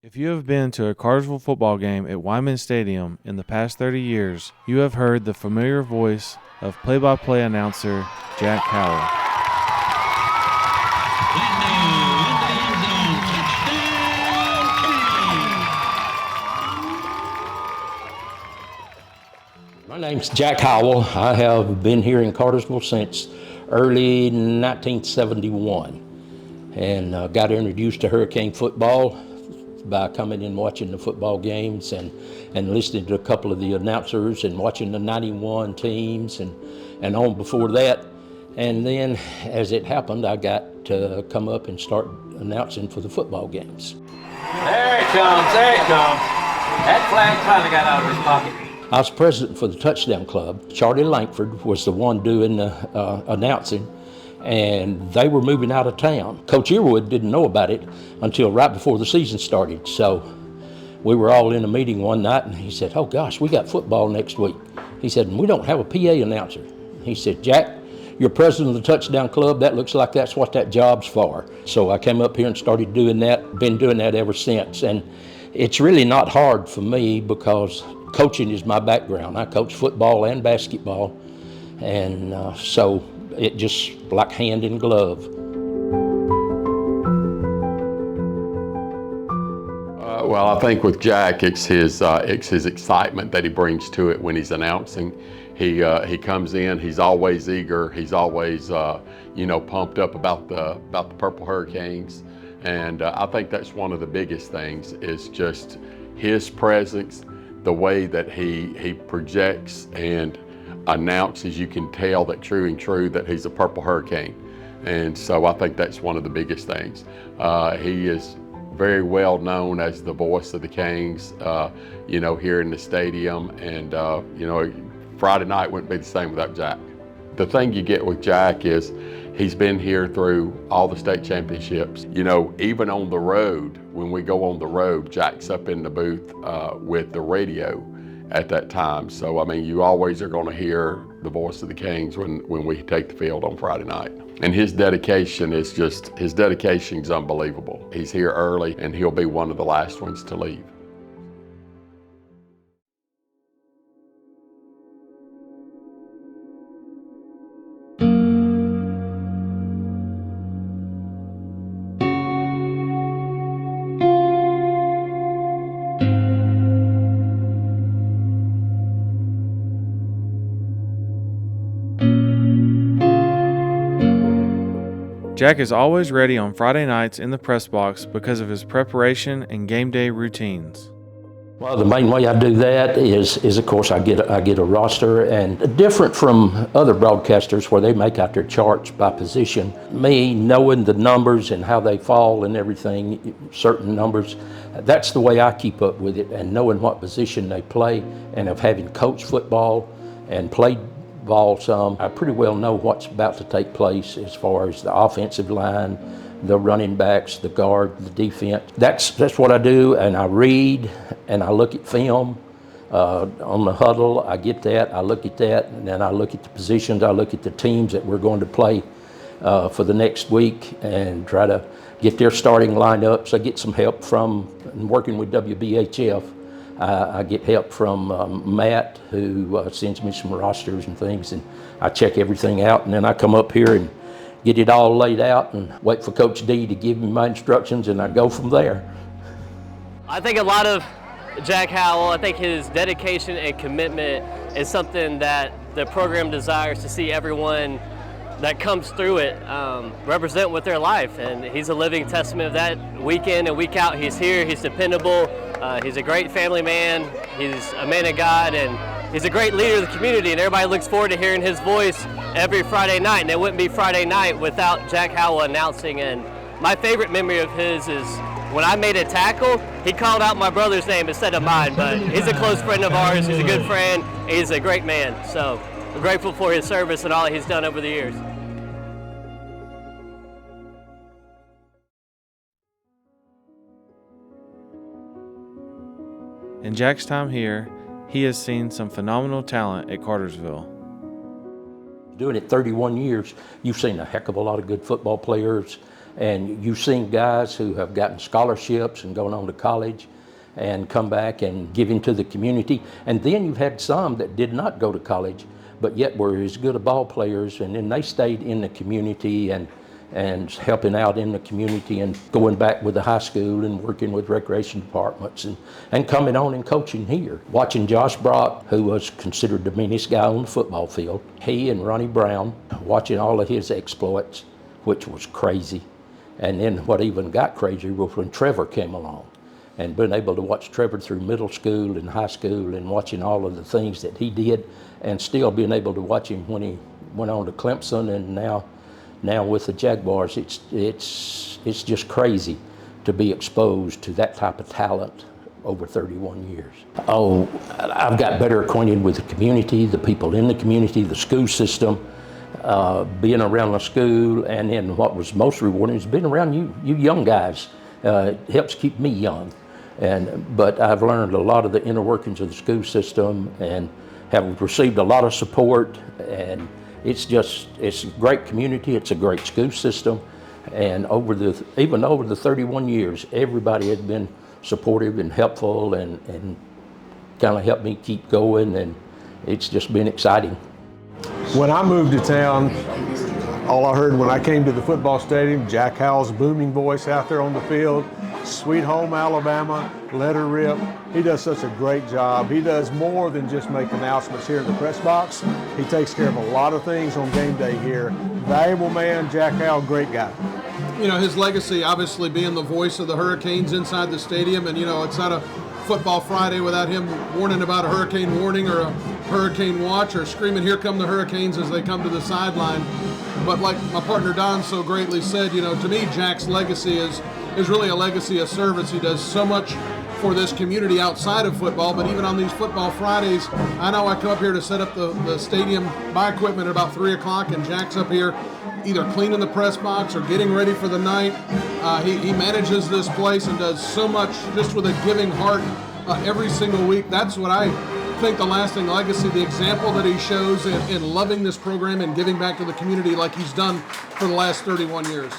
If you have been to a Cartersville football game at Wyman Stadium in the past 30 years, you have heard the familiar voice of play-by-play announcer Jack Howell. My name's Jack Howell. I have been here in Cartersville since early 1971 and got introduced to Hurricane football by coming in watching the football games and listening to a couple of the announcers and watching the 91 teams and on before that. And then as it happened, I got to come up and start announcing for the football games. There it comes, there it comes. That flag finally got out of his pocket. I was president for the Touchdown Club. Charlie Langford was the one doing the announcing, and they were moving out of town. Coach Earwood didn't know about it until right before the season started. So we were all in a meeting one night, and he said, "Oh gosh, we got football next week." He said, "And we don't have a PA announcer." He said, "Jack, you're president of the Touchdown Club. That looks like that's what that job's for." So I came up here and started doing that. Been doing that ever since. And it's really not hard for me because coaching is my background. I coach football and basketball, and so it just like hand in glove. Well, I think with Jack, it's his excitement that he brings to it when he's announcing. He comes in. He's always eager. He's always pumped up about the Purple Hurricanes, and I think that's one of the biggest things is just his presence. The way that he projects and announces, you can tell that true that he's a Purple Hurricane. And so I think that's one of the biggest things. He is very well known as the voice of the Canes, here in the stadium. And, Friday night wouldn't be the same without Jack. The thing you get with Jack is he's been here through all the state championships. Even on the road, when we go on the road, Jack's up in the booth with the radio at that time. So, you always are going to hear the voice of the Canes when we take the field on Friday night. And his dedication is unbelievable. He's here early, and he'll be one of the last ones to leave. Jack is always ready on Friday nights in the press box because of his preparation and game day routines. Well, the main way I do that is of course I get a roster, and different from other broadcasters where they make out their charts by position. Me knowing the numbers and how they fall and everything, certain numbers, that's the way I keep up with it, and knowing what position they play, and of having coached football and played ball some, I pretty well know what's about to take place as far as the offensive line, the running backs, the guard, the defense. That's what I do, and I read and I look at film on the huddle. I get that, I look at that, and then I look at the positions, I look at the teams that we're going to play for the next week and try to get their starting lineups. I get some help from working with WBHF. I get help from Matt, who sends me some rosters and things, and I check everything out, and then I come up here and get it all laid out and wait for Coach D to give me my instructions, and I go from there. I think a lot of Jack Howell, I think his dedication and commitment is something that the program desires to see everyone that comes through it represent with their life, and he's a living testament of that. Week in and week out, he's here, he's dependable, he's a great family man, he's a man of God, and he's a great leader of the community, and everybody looks forward to hearing his voice every Friday night, and it wouldn't be Friday night without Jack Howell announcing. And my favorite memory of his is when I made a tackle, he called out my brother's name instead of mine, but he's a close friend of ours, he's a good friend, he's a great man, so I'm grateful for his service and all he's done over the years. In Jack's time here, he has seen some phenomenal talent at Cartersville. Doing it 31 years, you've seen a heck of a lot of good football players, And you've seen guys who have gotten scholarships and gone on to college and come back and giving to the community. And then you've had some that did not go to college, but yet were as good a ball players, and then they stayed in the community and helping out in the community and going back with the high school and working with recreation departments and coming on and coaching here. Watching Josh Brock, who was considered the meanest guy on the football field, he and Ronnie Brown, watching all of his exploits, which was crazy. And then what even got crazier was when Trevor came along, and being able to watch Trevor through middle school and high school and watching all of the things that he did, and still being able to watch him when he went on to Clemson and now with the Jaguars. It's just crazy to be exposed to that type of talent over 31 years. Oh, I've got better acquainted with the community, the people in the community, the school system, being around the school, and then what was most rewarding is being around you young guys. It helps keep me young. But I've learned a lot of the inner workings of the school system and have received a lot of support, and it's a great community, it's a great school system, and even over the 31 years, everybody has been supportive and helpful and kind of helped me keep going, and it's just been exciting. When I moved to town, all I heard when I came to the football stadium, Jack Howell's booming voice out there on the field, Sweet Home Alabama, let her rip. He does such a great job. He does more than just make announcements here in the press box. He takes care of a lot of things on game day here. Valuable man, Jack Howell, great guy. You know, his legacy obviously being the voice of the Hurricanes inside the stadium, and you know, it's not a Football Friday without him warning about a hurricane warning or a hurricane watch or screaming, "Here come the Hurricanes," as they come to the sideline. But like my partner Don so greatly said, you know, to me, Jack's legacy is really a legacy of service. He does so much for this community outside of football, but even on these Football Fridays, I know I come up here to set up the stadium by equipment at about 3 o'clock, and Jack's up here either cleaning the press box or getting ready for the night. He manages this place and does so much just with a giving heart every single week. That's what I think the lasting legacy, the example that he shows in loving this program and giving back to the community like he's done for the last 31 years.